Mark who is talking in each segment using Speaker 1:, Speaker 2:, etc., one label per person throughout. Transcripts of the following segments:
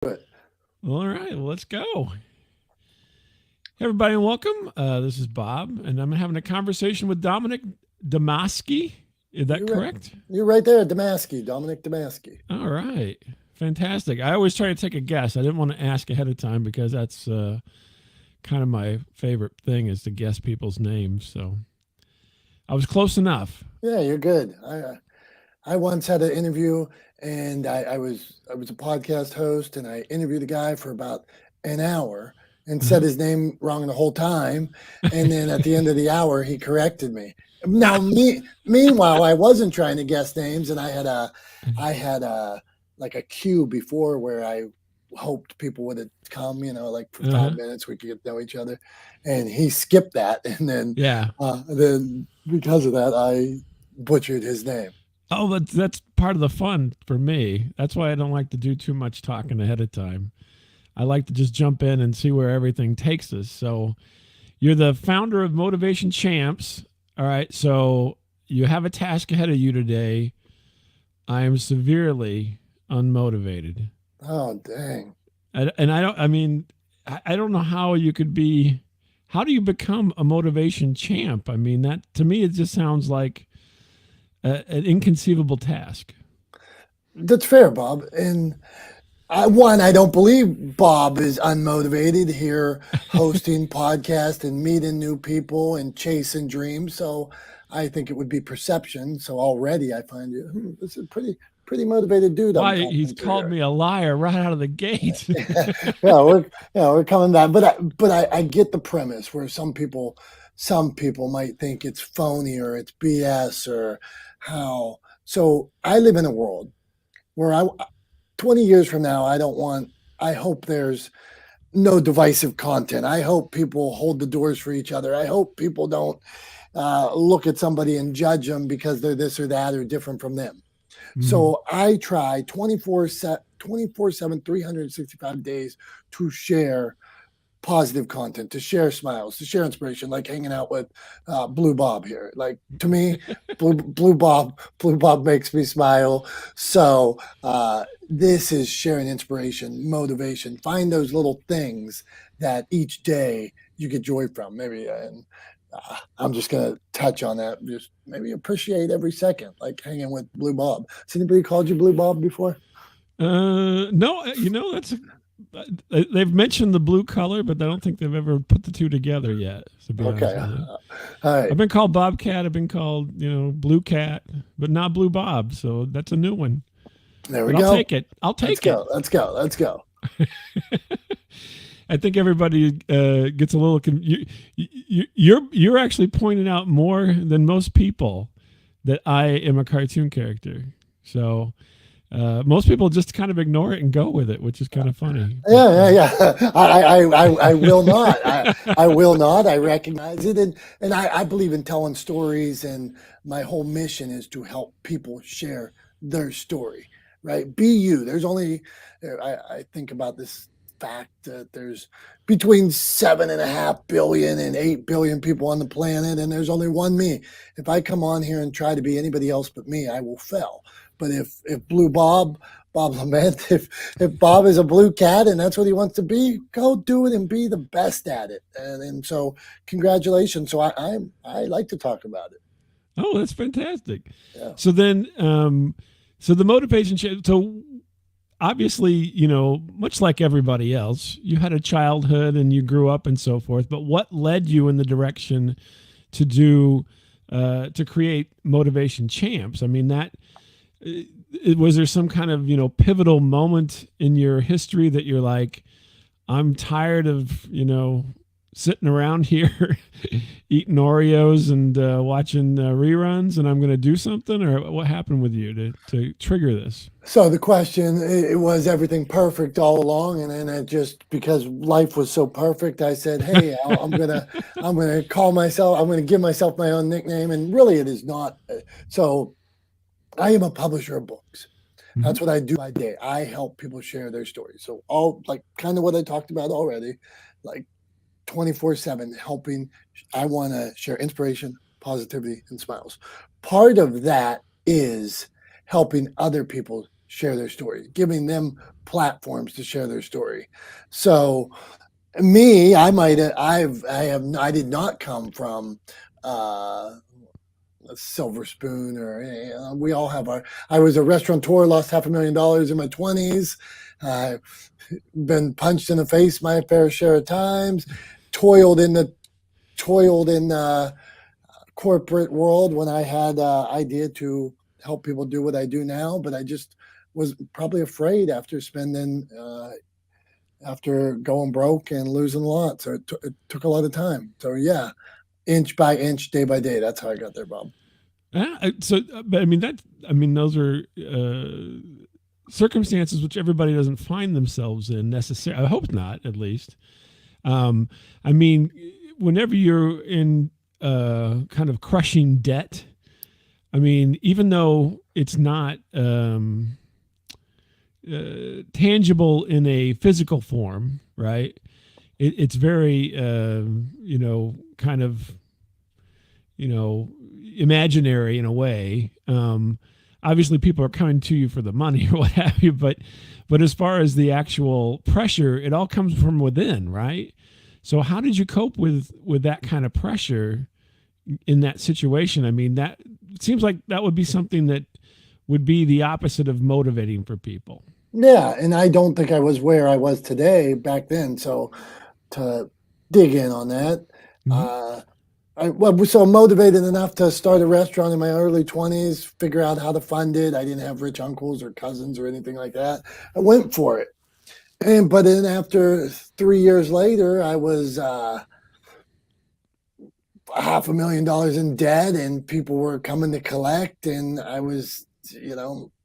Speaker 1: But
Speaker 2: All right, well, let's go. Hey, everybody, and welcome. This is Bob, and I'm having a conversation with Dominick Domasky. Is that
Speaker 1: you're right.
Speaker 2: correct?
Speaker 1: You're right there, Domasky, Dominick Domasky.
Speaker 2: All right, fantastic. I always try to take a guess. I didn't want to ask ahead of time because that's kind of my favorite thing is to guess people's names. So I was close enough.
Speaker 1: Yeah, you're good. I once had an interview, and I was a podcast host, and I interviewed a guy for about an hour and said
Speaker 2: Uh-huh.
Speaker 1: his name wrong the whole time, and then at the end of the hour, he corrected me. Now, meanwhile, I wasn't trying to guess names, and I had a like a cue before where I hoped people would have come, like for five
Speaker 2: Uh-huh.
Speaker 1: minutes we could get to know each other, and he skipped that, and
Speaker 2: Yeah.
Speaker 1: then because of that, I butchered his name.
Speaker 2: Oh, but that's part of the fun for me. That's why I don't like to do too much talking ahead of time. I like to just jump in and see where everything takes us. So you're the founder of Motivation Champs. All right. So you have a task ahead of you today. I am severely unmotivated.
Speaker 1: Oh, dang.
Speaker 2: And I don't, I mean, I don't know how you could be, how do you become a motivation champ? I mean, that to me, it just sounds like an inconceivable task.
Speaker 1: That's fair, Bob. And I don't believe Bob is unmotivated here hosting podcast and meeting new people and chasing dreams. So I think it would be perception. So already I find you, this is a pretty motivated dude I'm
Speaker 2: Why he's
Speaker 1: talking to
Speaker 2: called
Speaker 1: here.
Speaker 2: me a liar right out of the gate.
Speaker 1: Yeah, we're coming back, but I get the premise where some people might think it's phony or it's BS or how. So I live in a world where 20 years from now, I hope there's no divisive content. I hope people hold the doors for each other. I hope people don't look at somebody and judge them because they're this or that or different from them.
Speaker 2: Mhm.
Speaker 1: So I try 24/7, 365 days to share positive content, to share smiles, to share inspiration, like hanging out with Blue Bob here. Like to me, Blue Bob makes me smile. So this is sharing inspiration, motivation. Find those little things that each day you get joy from. Maybe, and I'm just gonna touch on that. Just maybe appreciate every second, like hanging with Blue Bob. Has anybody called you Blue Bob before?
Speaker 2: No, that's they've mentioned the blue color, but I don't think they've ever put the two together yet. To be honest
Speaker 1: Okay,
Speaker 2: with you,
Speaker 1: all right.
Speaker 2: I've been called Bobcat. I've been called Blue Cat, but not Blue Bob. So that's a new one.
Speaker 1: There we
Speaker 2: But I'll
Speaker 1: go.
Speaker 2: take it. I'll
Speaker 1: Let's
Speaker 2: take it.
Speaker 1: go. Let's go. Let's go.
Speaker 2: I think everybody gets a little. You're actually pointing out more than most people that I am a cartoon character. So most people just kind of ignore it and go with it, which is kind of funny. But
Speaker 1: Yeah, yeah, yeah. I will not. I will not. I recognize it, and I believe in telling stories, and my whole mission is to help people share their story. Right? Be you. There's only. I think about this fact that there's between 7.5 billion and 8 billion people on the planet, and there's only one me. If I come on here and try to be anybody else but me, I will fail. But if Bob Lament, if Bob is a blue cat and that's what he wants to be, go do it and be the best at it. And so, congratulations. So I like to talk about it.
Speaker 2: oh, that's fantastic.
Speaker 1: Yeah.
Speaker 2: So then, so the motivation. So obviously, much like everybody else, you had a childhood and you grew up and so forth. But what led you in the direction to do to create Motivation Champs? I mean, that was there some kind of pivotal moment in your history that you're like, I'm tired of sitting around here eating Oreos and watching reruns, and I'm going to do something? Or what happened with you to trigger this?
Speaker 1: So the question, it was everything perfect all along, and then it just because life was so perfect, I said, "Hey, I'm gonna call myself, I'm gonna give myself my own nickname," and really, it is not. So I am a publisher of books.
Speaker 2: Mm-hmm.
Speaker 1: That's what I do by day. I help people share their stories. So all like kind of what I talked about already, like 24/7 helping. I want to share inspiration, positivity, and smiles. Part of that is helping other people share their story, giving them platforms to share their story. So me, I did not come from a silver spoon, or we all have our. I was a restaurateur, lost $500,000 in my 20s. Been punched in the face my fair share of times. Toiled in the corporate world when I had idea to help people do what I do now, but I just was probably afraid after going broke and losing a lot. So it took a lot of time. So yeah, inch by inch, day by day. That's how I got there, Bob.
Speaker 2: But I mean, those are circumstances which everybody doesn't find themselves in necessarily. I hope not, at least. I mean, whenever you're in kind of crushing debt, I mean, even though it's not tangible in a physical form, right? It's very, kind of, imaginary in a way. Obviously, people are coming to you for the money or what have you, but as far as the actual pressure, it all comes from within, right? So, how did you cope with that kind of pressure in that situation? I mean, that it seems like that would be something that would be the opposite of motivating for people.
Speaker 1: Yeah, and I don't think I was where I was today back then. So to dig in on that,
Speaker 2: Mm-hmm.
Speaker 1: I was so motivated enough to start a restaurant in my early 20s, figure out how to fund it. I didn't have rich uncles or cousins or anything like that. I went for it. But then after 3 years later, I was $500,000 in debt, and people were coming to collect, and I was,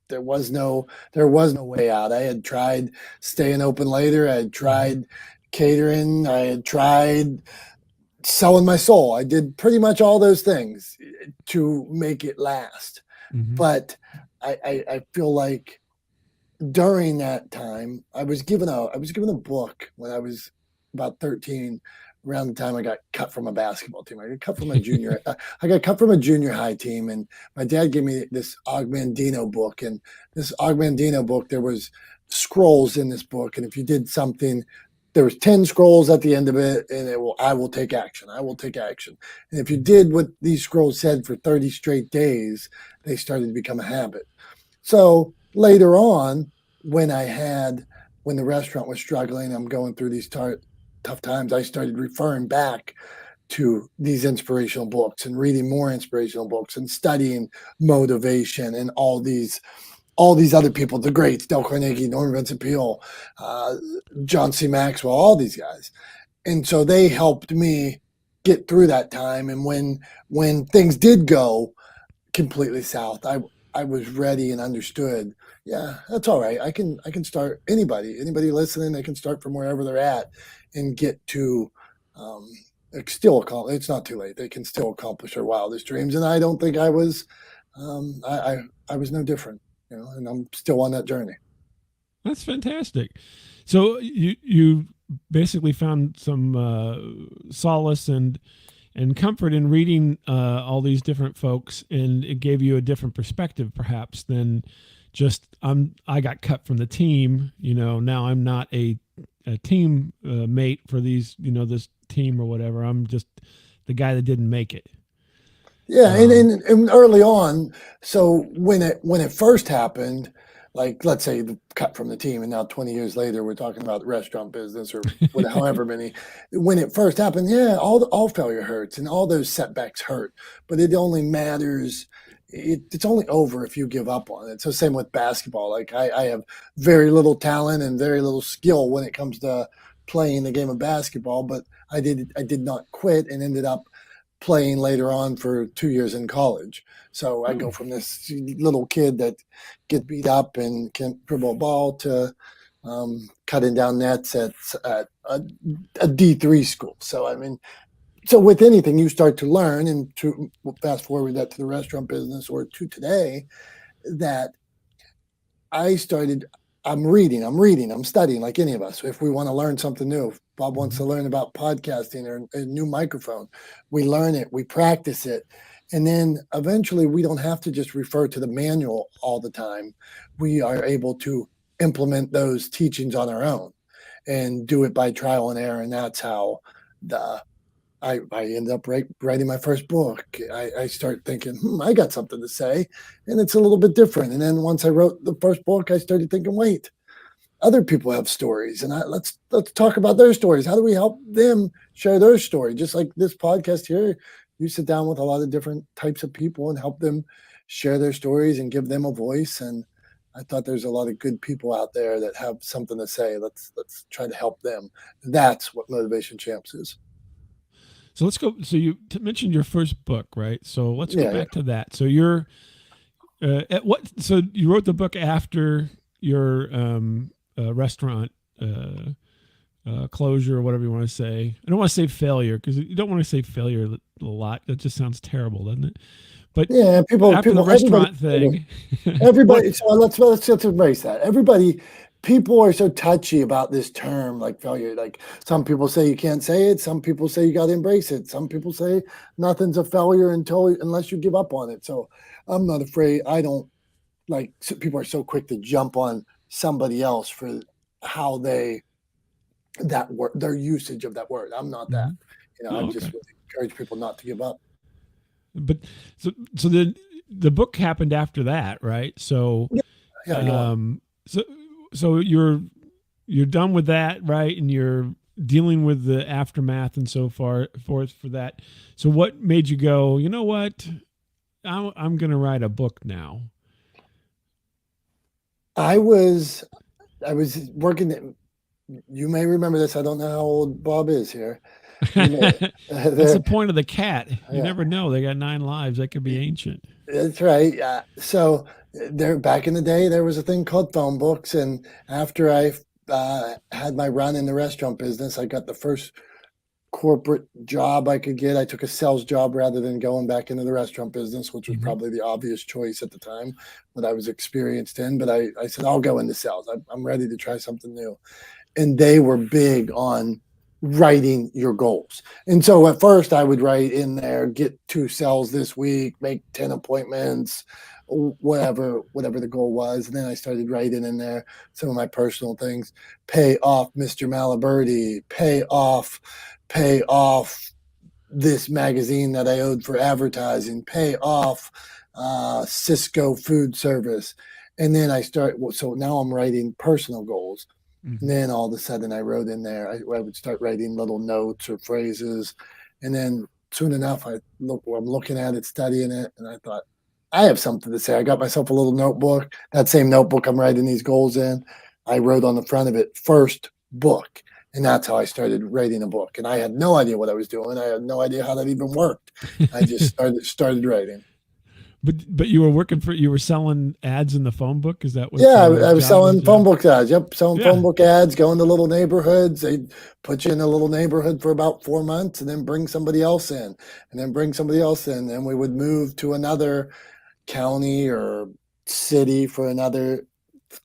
Speaker 1: there was no way out. I had tried staying open later. I had tried catering. I had tried selling my soul. I did pretty much all those things to make it last.
Speaker 2: Mm-hmm.
Speaker 1: But I feel like during that time, I was given a book when I was about 13, around the time I got cut from a basketball team. I got cut from a junior. I got cut from a junior high team, and my dad gave me this Ogmandino book. And this Ogmandino book, there was scrolls in this book, and if you did something, there was 10 scrolls at the end of it, and I will take action. I will take action. And if you did what these scrolls said for 30 straight days, they started to become a habit. So later on, when the restaurant was struggling, I'm going through these tough times, I started referring back to these inspirational books and reading more inspirational books and studying motivation and all these other people, the greats, Dale Carnegie, Norman Vincent Peale, John C. Maxwell, all these guys. And so they helped me get through that time. And when things did go completely south, I was ready and understood. Yeah, that's all right. I can start. Anybody listening, they can start from wherever they're at and get to. It's not too late. They can still accomplish their wildest dreams. And I don't think I was. I was no different. And I'm still on that journey.
Speaker 2: That's fantastic. So you basically found some solace and comfort in reading all these different folks, and it gave you a different perspective, perhaps, than just I got cut from the team. Now I'm not a team mate for these, this team or whatever. I'm just the guy that didn't make it.
Speaker 1: Yeah, and early on, so when it first happened, like let's say the cut from the team, and now 20 years later we're talking about the restaurant business or whatever, however many. When it first happened, yeah, all failure hurts and all those setbacks hurt, but it only matters. It's only over if you give up on it. So same with basketball. Like I have very little talent and very little skill when it comes to playing the game of basketball, but I did not quit and ended up playing later on for 2 years in college. So I go from this little kid that gets beat up and can't dribble a ball to cutting down nets at a D3 school. So, I mean, so with anything you start to learn, and to fast forward that to the restaurant business or to today, that I'm reading, I'm studying like any of us. If we want to learn something new, if Bob wants to learn about podcasting or a new microphone, we learn it, we practice it. And then eventually we don't have to just refer to the manual all the time. We are able to implement those teachings on our own and do it by trial and error. And that's how the I ended up writing my first book. I start thinking, I got something to say, and it's a little bit different. And then once I wrote the first book, I started thinking, wait, other people have stories, and let's talk about their stories. How do we help them share their story? Just like this podcast here, you sit down with a lot of different types of people and help them share their stories and give them a voice. And I thought there's a lot of good people out there that have something to say. Let's try to help them. That's what Motivation Champs is.
Speaker 2: So let's go. So you mentioned your first book, right? So let's go back to that. So you're at what? So you wrote the book after your restaurant closure, or whatever you want to say. I don't want to say failure, because you don't want to say failure a lot. That just sounds terrible, doesn't it? But
Speaker 1: yeah,
Speaker 2: after the restaurant thing,
Speaker 1: everybody. So let's embrace that. Everybody. People are so touchy about this term, like failure. Like some people say you can't say it. Some people say you got to embrace it. Some people say nothing's a failure unless you give up on it. So I'm not afraid. I don't like people are so quick to jump on somebody else for how their usage of that word. I'm not that. I just really encourage people not to give up.
Speaker 2: But so the book happened after that, right? So so you're done with that, right? And you're dealing with the aftermath and so forth for that. So what made you go, you know what? I'm going to write a book now.
Speaker 1: I was working. You may remember this. I don't know how old Bob is here.
Speaker 2: That's the point of the cat. You never know. They got 9 lives. That could be ancient.
Speaker 1: That's right. So there, back in the day, there was a thing called phone books. And after I had my run in the restaurant business, I got the first corporate job I could get. I took a sales job rather than going back into the restaurant business, which was probably the obvious choice at the time, what I was experienced in. But I said, I'll go into sales. I'm ready to try something new. And they were big on writing your goals. And so at first I would write in there, get 2 sales this week, make 10 appointments, whatever the goal was. And then I started writing in there some of my personal things: pay off Mr. Malaberti, pay off this magazine that I owed for advertising, pay off Cisco food service. And then so now I'm writing personal goals. And then all of a sudden I wrote in there, I would start writing little notes or phrases. And then soon enough, I'm looking at it, studying it. And I thought, I have something to say. I got myself a little notebook. That same notebook I'm writing these goals in, I wrote on the front of it, first book. And that's how I started writing a book. And I had no idea what I was doing. I had no idea how that even worked. I just started writing.
Speaker 2: But you were selling ads in the phone book? Is that what?
Speaker 1: Yeah, I was selling phone book ads. Yep, selling phone book ads, going to little neighborhoods. They'd put you in a little neighborhood for about 4 months and then bring somebody else in, and then bring somebody else in. And we would move to another county or city for another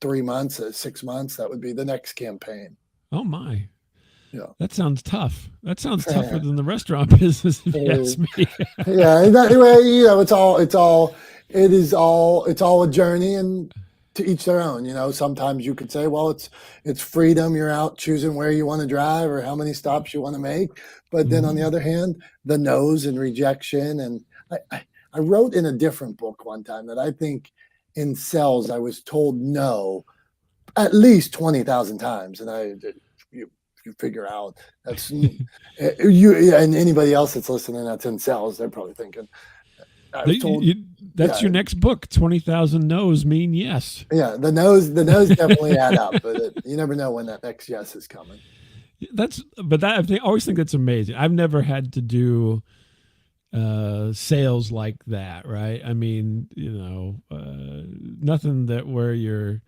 Speaker 1: 3 months, 6 months. That would be the next campaign.
Speaker 2: Oh, my.
Speaker 1: Yeah.
Speaker 2: That sounds tough. That sounds tougher than the restaurant business, if you ask me.
Speaker 1: Yeah, it's all a journey, and to each their own. Sometimes you could say, well, it's freedom. You're out choosing where you want to drive or how many stops you want to make. But then on the other hand, the no's and rejection. And I wrote in a different book one time that I think in sales I was told no at least 20,000 times, and you figure out that's you and anybody else that's listening that's in sales, they're probably thinking
Speaker 2: that's your next book. 20,000 no's mean yes.
Speaker 1: Yeah, the no's definitely add up, but you never know when that next yes is coming.
Speaker 2: I always think that's amazing. I've never had to do sales like that, right? I mean, nothing that where you're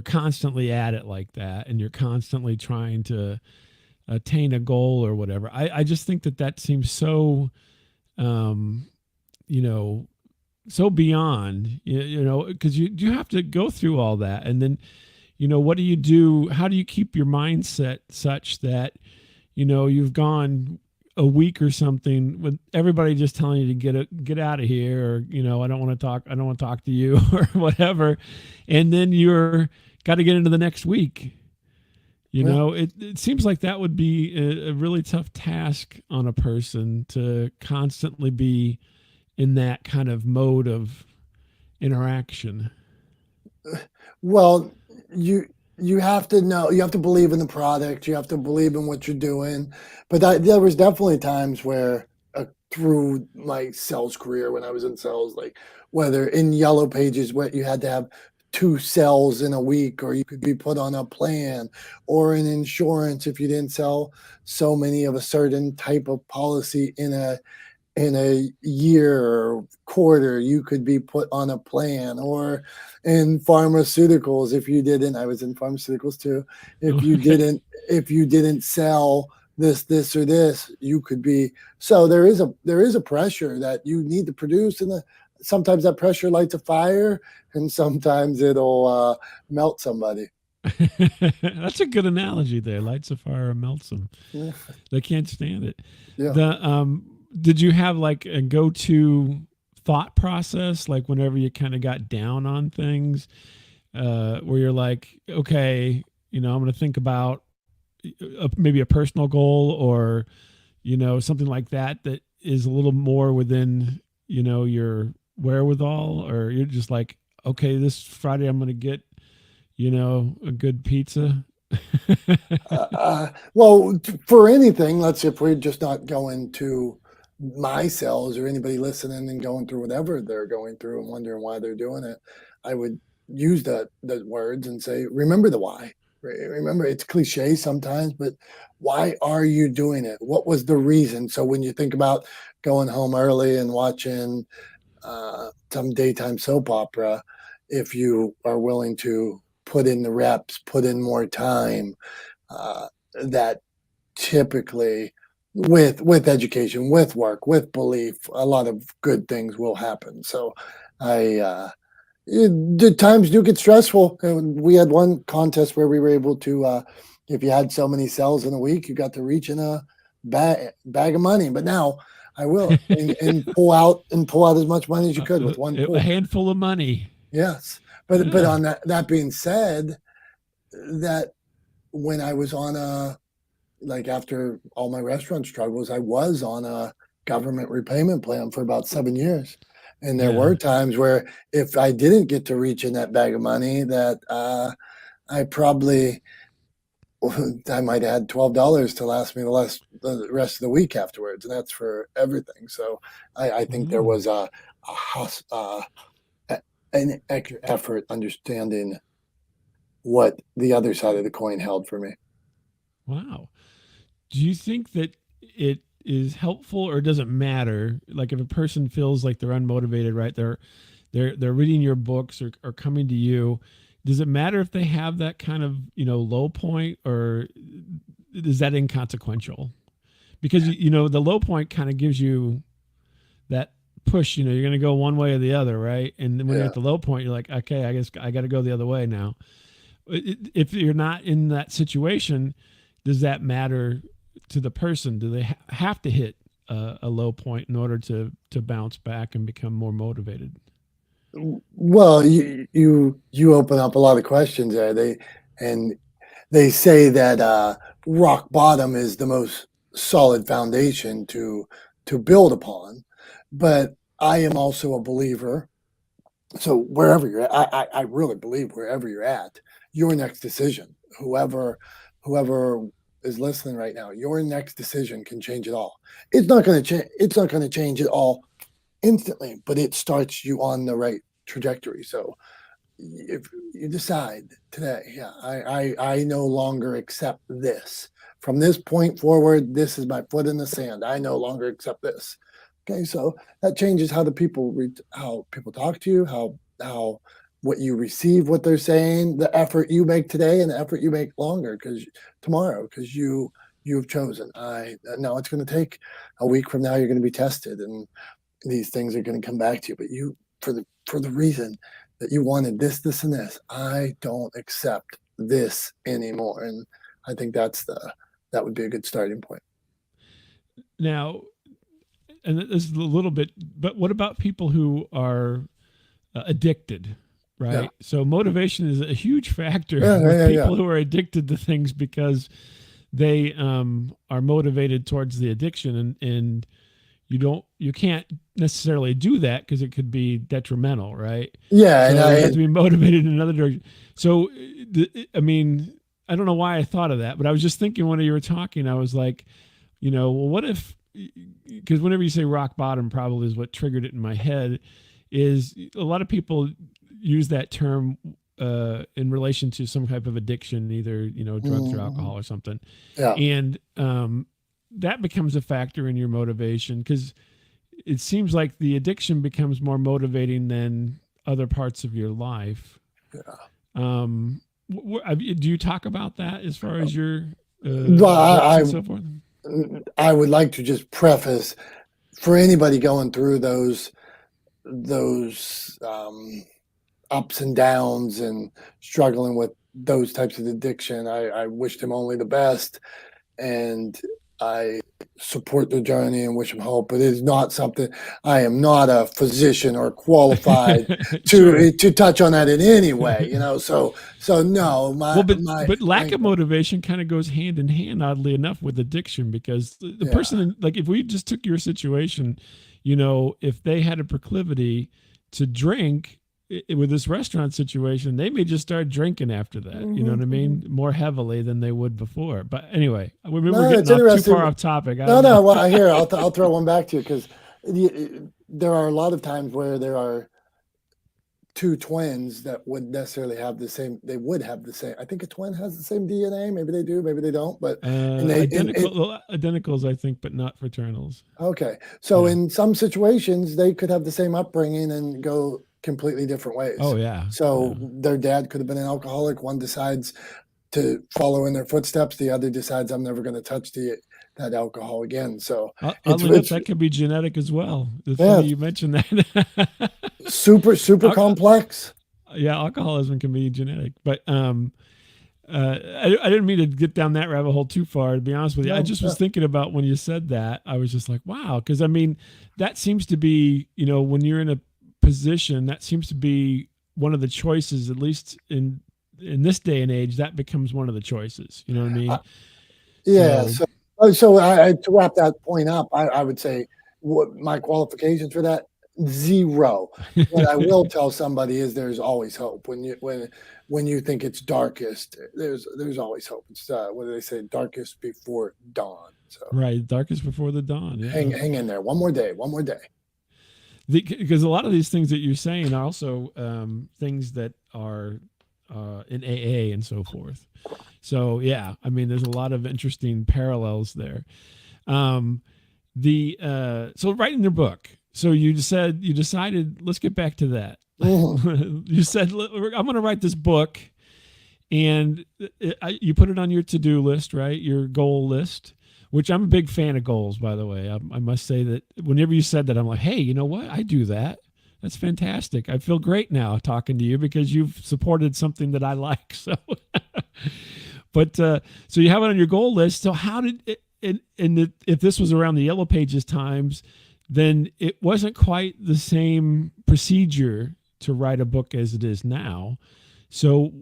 Speaker 2: constantly at it like that, and you're constantly trying to attain a goal or whatever. I just think that seems so, so beyond, because you have to go through all that. And then, what do you do? How do you keep your mindset such that, you've gone, a week or something with everybody just telling you to get out of here, or I don't want to talk, I don't want to talk to you or whatever, and then you're got to get into the next week.
Speaker 1: Yeah.
Speaker 2: It seems like that would be a really tough task on a person to constantly be in that kind of mode of interaction.
Speaker 1: Well, you you have to know, you have to believe in the product, you have to believe in what you're doing. But there was definitely times where through my sales career when I was in sales, like whether in yellow pages where you had to have two sales in a week, or you could be put on a plan, or in insurance if you didn't sell so many of a certain type of policy in a year or quarter, you could be put on a plan. Or in pharmaceuticals, if you didn't, I was in pharmaceuticals too, if you
Speaker 2: Okay.
Speaker 1: didn't if you didn't sell this or this, you could be. So there is a pressure that you need to produce, and sometimes that pressure lights a fire, and sometimes it'll melt somebody.
Speaker 2: That's a good analogy there. Lights a fire and melts them.
Speaker 1: Yeah,
Speaker 2: They can't stand it.
Speaker 1: yeah.
Speaker 2: The Did you have like a go-to thought process, like whenever you kind of got down on things, where you're like, okay, I'm going to think about maybe a personal goal, or something like that that is a little more within your wherewithal, or you're just like, okay, this Friday I'm going to get a good pizza.
Speaker 1: Well, for anything, let's if we're just not going to my cells or anybody listening and going through whatever they're going through and wondering why they're doing it, I would use the words and say, remember the why. Remember, it's cliche sometimes, but why are you doing it? What was the reason? So when you think about going home early and watching some daytime soap opera, if you are willing to put in the reps, put in more time, uh, that typically with education, with work, with belief, a lot of good things will happen. So I the times do get stressful. And we had one contest where we were able to if you had so many cells in a week, you got to reach in a bag of money. But now I will and pull out as much money as you could with one
Speaker 2: A
Speaker 1: pull.
Speaker 2: handful of money.
Speaker 1: Yes. But
Speaker 2: Yeah.
Speaker 1: on that being said, that when I was on a like after all my restaurant struggles, I was on a government repayment plan for about 7 years. And there
Speaker 2: Yeah.
Speaker 1: were times where if I didn't get to reach in that bag of money, that I probably I might add $12 to last me the rest of the week afterwards, and that's for everything. So I think there
Speaker 2: Wow.
Speaker 1: was an extra effort understanding what the other side of the coin held for me.
Speaker 2: Wow. Do you think that it is helpful, or does it matter? Like if a person feels like they're unmotivated, right? They're reading your books, or coming to you. Does it matter if they have that kind of low point, or is that inconsequential? Because the low point kind of gives you that push. You're going to go one way or the other, right? And then when you're
Speaker 1: Yeah.
Speaker 2: at the low point, you're like, okay, I guess I got to go the other way now. If you're not in that situation, does that matter to the person? Do they have to hit a low point in order to bounce back and become more motivated?
Speaker 1: Well, you open up a lot of questions there. And they say that rock bottom is the most solid foundation to build upon. But I am also a believer. So wherever you're at, I really believe wherever you're at, your next decision, whoever is listening right now, your next decision can change it all. It's not going to change. It's not going to change it all instantly, but it starts you on the right trajectory. So if you decide today, yeah, I no longer accept this. From this point forward, this is my foot in the sand. I no longer accept this. Okay, so that changes how how people talk to you, how what you receive, what they're saying, the effort you make today, and the effort you make longer because tomorrow, because you've chosen. I now it's going to take a week from now. You're going to be tested, and these things are going to come back to you. But you, for the reason that you wanted this, and this, I don't accept this anymore. And I think that would be a good starting point.
Speaker 2: Now, and this is a little bit, but what about people who are addicted?
Speaker 1: Yeah.
Speaker 2: Right. So motivation is a huge factor
Speaker 1: Yeah. Yeah.
Speaker 2: with
Speaker 1: Yeah. Yeah.
Speaker 2: people who are addicted to things because they are motivated towards the addiction, and you can't necessarily do that because it could be detrimental, right?
Speaker 1: Yeah. And
Speaker 2: So you have to
Speaker 1: I,
Speaker 2: be motivated in another direction. So I mean, I don't know why I thought of that, but I was just thinking when you were talking, I was like, well, what if, because whenever you say rock bottom, probably is what triggered it in my head, is a lot of people use that term in relation to some type of addiction, either drugs or
Speaker 1: mhm.
Speaker 2: alcohol or something,
Speaker 1: Yeah.
Speaker 2: and that becomes a factor in your motivation because it seems like the addiction becomes more motivating than other parts of your life. Um, do you talk about that as far as your
Speaker 1: Well,
Speaker 2: books and so forth?
Speaker 1: I would like to just preface for anybody going through those ups and downs and struggling with those types of addiction. I wish them only the best, and I support their journey and wish them hope. But it is not something. I am not a physician or qualified
Speaker 2: Sure.
Speaker 1: to touch on that in any way. So no,
Speaker 2: Well,
Speaker 1: my my
Speaker 2: but lack
Speaker 1: my
Speaker 2: of motivation kind of goes hand in hand, oddly enough, with addiction because the
Speaker 1: yeah.
Speaker 2: person, like, if we just took your situation, if they had a proclivity to drink with this restaurant situation, they may just start drinking after that. You know
Speaker 1: Mhm,
Speaker 2: what I
Speaker 1: mhm.
Speaker 2: mean? More heavily than they would before. But anyway, we're
Speaker 1: No,
Speaker 2: getting
Speaker 1: it's
Speaker 2: off too far
Speaker 1: interesting.
Speaker 2: off topic. I
Speaker 1: No,
Speaker 2: don't
Speaker 1: no.
Speaker 2: know.
Speaker 1: Well, here I'll throw one back to you because there are a lot of times where there are two twins that would necessarily have the same. They would have the same. I think a twin has the same DNA. Maybe they do. Maybe they don't. But and they and it.
Speaker 2: Identicals, I think, but not fraternals.
Speaker 1: Okay, so
Speaker 2: Yeah.
Speaker 1: in some situations they could have the same upbringing and go completely different
Speaker 2: Oh
Speaker 1: ways.
Speaker 2: yeah. Yeah.
Speaker 1: So their dad could have been an alcoholic. One decides to follow in their footsteps. The other decides I'm never going to touch that alcohol again. So
Speaker 2: Oddly enough,
Speaker 1: it's
Speaker 2: that could be genetic as well. It's
Speaker 1: yeah,
Speaker 2: funny you mentioned that.
Speaker 1: super
Speaker 2: Al-
Speaker 1: complex.
Speaker 2: yeah, alcoholism can be genetic, but I didn't mean to get down that rabbit hole too far. To be honest with you, I
Speaker 1: No,
Speaker 2: just was thinking about when you said that. I was just like, wow, because I mean, that seems to be when you're in a position that seems to be one of the choices, at least in this day and age. That becomes one of the choices. You know what I
Speaker 1: uh,
Speaker 2: mean?
Speaker 1: yeah.
Speaker 2: So
Speaker 1: So to wrap that point up, I would say what my qualifications for that zero. What I will tell somebody is there's always hope when you think it's darkest. There's always hope. It's what do they say? Darkest before dawn. So
Speaker 2: right, darkest before the dawn. Yeah.
Speaker 1: hang in there. One more day. One more day.
Speaker 2: Because a lot of these things that you're saying are also things that are in AA and so forth. So yeah, I mean, there's a lot of interesting parallels there. Um, the so writing your book. So you decided. Let's get back to that.
Speaker 1: Mhm.
Speaker 2: You said I'm going to write this book, and you put it on your to-do list, right? Your goal list, which I'm a big fan of goals, by the way. I must say that whenever you said that, I'm like, hey, you know what? I do that. That's fantastic. I feel great now talking to you because you've supported something that I like. So, but so you have it on your goal list. So how did it? If this was around the Yellow Pages times, then it wasn't quite the same procedure to write a book as it is now. So,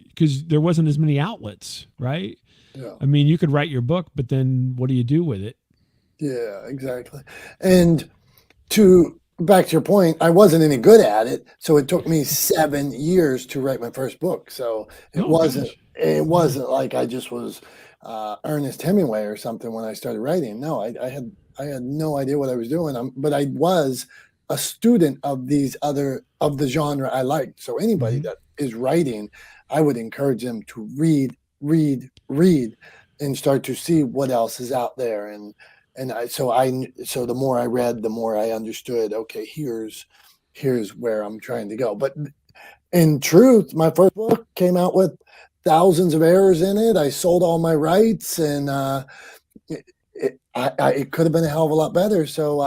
Speaker 2: because there wasn't as many outlets, right?
Speaker 1: Yeah.
Speaker 2: I mean, you could write your book, but then what do you do with it?
Speaker 1: Yeah. Exactly. And to back to your point, I wasn't any good at it, so it took me 7 years to write my first book. So it
Speaker 2: Oh
Speaker 1: wasn't
Speaker 2: gosh.
Speaker 1: it
Speaker 2: Yeah.
Speaker 1: wasn't like I just was Ernest Hemingway or something when I started writing. No, I had no idea what I was doing. But I was a student of these other of the genre I liked. So anybody
Speaker 2: Mm-hmm.
Speaker 1: that is writing, I would encourage them to read, and start to see what else is out there. So the more I read, the more I understood. Okay, here's where I'm trying to go. But in truth, my first book came out with thousands of errors in it. I sold all my rights, and it could have been a hell of a lot better. So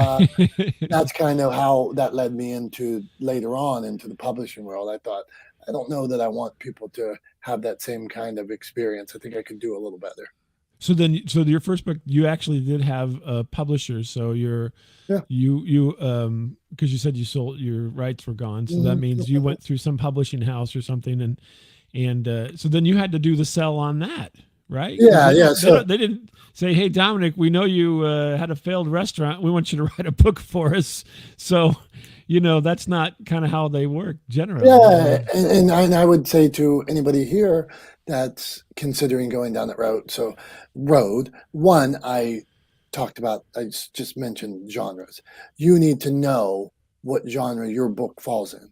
Speaker 1: that's kind of how that led me into later on into the publishing world. I thought, I don't know that I want people to have that same kind of experience. I think I could do a little better.
Speaker 2: So your first book, you actually did have publishers. So
Speaker 1: Yeah.
Speaker 2: because you said you sold your rights were gone. So that
Speaker 1: Mhm.
Speaker 2: means you went through some publishing house or something, and so then you had to do the sell on that, right? Because
Speaker 1: Yeah, yeah. So
Speaker 2: they didn't say, "Hey, Dominic, we know you had a failed restaurant. We want you to write a book for us." So, that's not kind of how they work generally.
Speaker 1: yeah, and I would say to anybody here that's considering going down that route. So, one, I just mentioned genres. You need to know what genre your book falls in.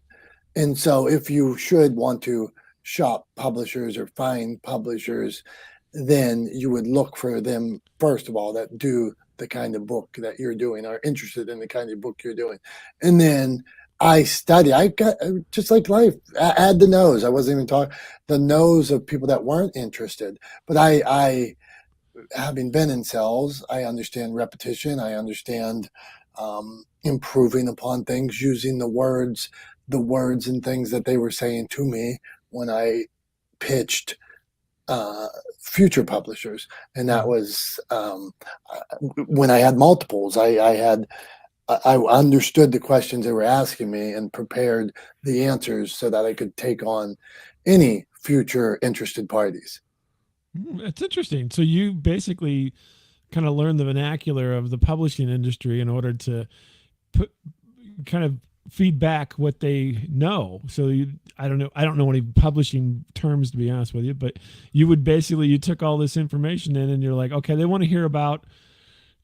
Speaker 1: And so, if you should want to shop publishers or find publishers, then you would look for them, first of all, that do the kind of book that you're doing, are interested in the kind of book you're doing. And then I got just like life, add the no's. I wasn't even talking the no's of people that weren't interested. But having been in sales, I understand repetition. I understand improving upon things, using the words and things that they were saying to me when I pitched future publishers, and that
Speaker 2: Mhm.
Speaker 1: was when I had multiples. I understood the questions they were asking me and prepared the answers so that I could take on any future interested parties.
Speaker 2: It's interesting. So you basically kind of learn the vernacular of the publishing industry in order to put kind of feed back what they know. So I don't know any publishing terms to be honest with you, but you took all this information in and you're like, okay, they want to hear about,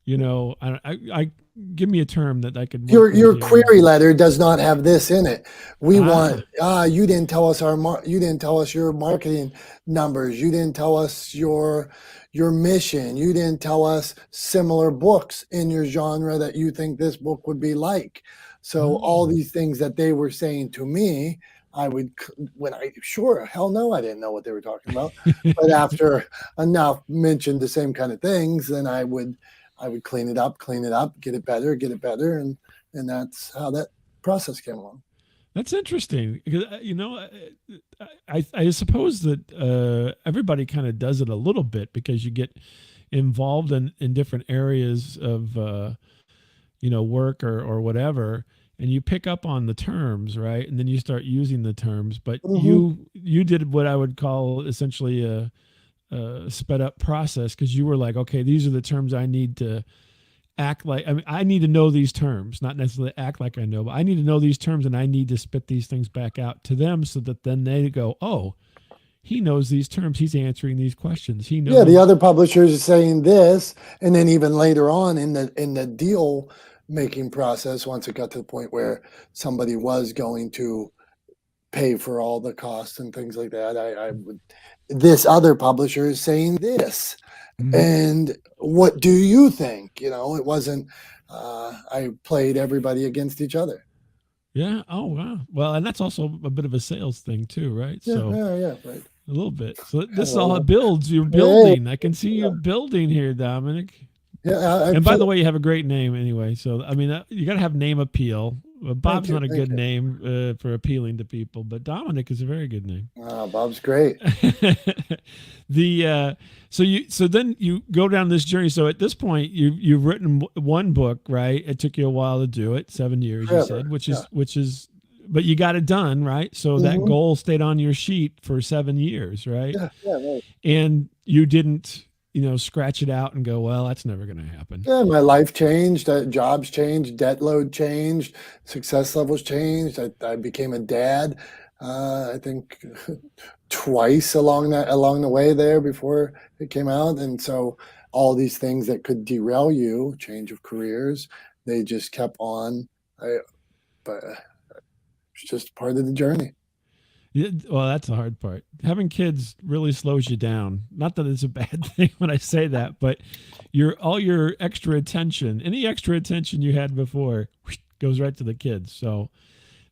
Speaker 2: I give me a term that I could work with
Speaker 1: Your
Speaker 2: here.
Speaker 1: query letter does not have this in it. We want
Speaker 2: Ah,
Speaker 1: you didn't tell us you didn't tell us your marketing numbers. You didn't tell us your mission. You didn't tell us similar books in your genre that you think this book would be like. So all
Speaker 2: oh.
Speaker 1: these things that they were saying to me, I would when I sure hell no I didn't know what they were talking about. But after enough mentioned the same kind of things, then I would clean it up, get it better, and that's how that process came along.
Speaker 2: That's interesting because I suppose that everybody kind of does it a little bit because you get involved in different areas of work or whatever, and you pick up on the terms, right, and then you start using the terms. But
Speaker 1: Hmm.
Speaker 2: you did what I would call essentially a sped up process because you were like, okay, these are the terms I need to act like. I mean, I need to know these terms, not necessarily act like I know, but I need to know these terms and I need to spit these things back out to them so that then they go, oh, he knows these terms. He's answering these questions. He
Speaker 1: Yeah, the
Speaker 2: knows.
Speaker 1: other publishers are saying this, and then even later on in the deal making process, once it got to the point where somebody was going to pay for all the costs and things like that, I would. This other publisher is saying this,
Speaker 2: Mhm.
Speaker 1: and what do you think? It wasn't. I played everybody against each other.
Speaker 2: Yeah. Oh, wow. Well, and that's also a bit of a sales thing too, right?
Speaker 1: Yeah,
Speaker 2: So
Speaker 1: yeah, yeah, right.
Speaker 2: a little bit. So this all
Speaker 1: Hello.
Speaker 2: builds. You're
Speaker 1: Hey,
Speaker 2: building. I can see you
Speaker 1: yeah,
Speaker 2: building here, Dominic.
Speaker 1: yeah. I
Speaker 2: And by
Speaker 1: feel.
Speaker 2: the way, you have a great name anyway. So I mean, you got to have name appeal.
Speaker 1: Thank
Speaker 2: Bob's
Speaker 1: you,
Speaker 2: not a
Speaker 1: thank
Speaker 2: good
Speaker 1: you.
Speaker 2: name for appealing to people, but Dominic is a very good name.
Speaker 1: Bob's great.
Speaker 2: the so then you go down this journey. So at this point, you've written one book, right? It took you a while to do it, 7 years, you
Speaker 1: Forever.
Speaker 2: said, which
Speaker 1: Yeah.
Speaker 2: is, but you got it done, right? So that
Speaker 1: Hmm.
Speaker 2: goal stayed on your sheet for 7 years, right?
Speaker 1: Yeah, yeah, right.
Speaker 2: And you didn't, scratch it out and go, well, that's never going to happen.
Speaker 1: Yeah, my life changed. Jobs changed. Debt load changed. Success levels changed. I became a dad. I think twice along the way there before it came out, and so all these things that could derail you, change of careers, they just kept on. But it's just part of the journey.
Speaker 2: Yeah, well, that's the hard part. Having kids really slows you down. Not that it's a bad thing when I say that, but all your extra attention, any extra attention you had before, goes right to the kids. So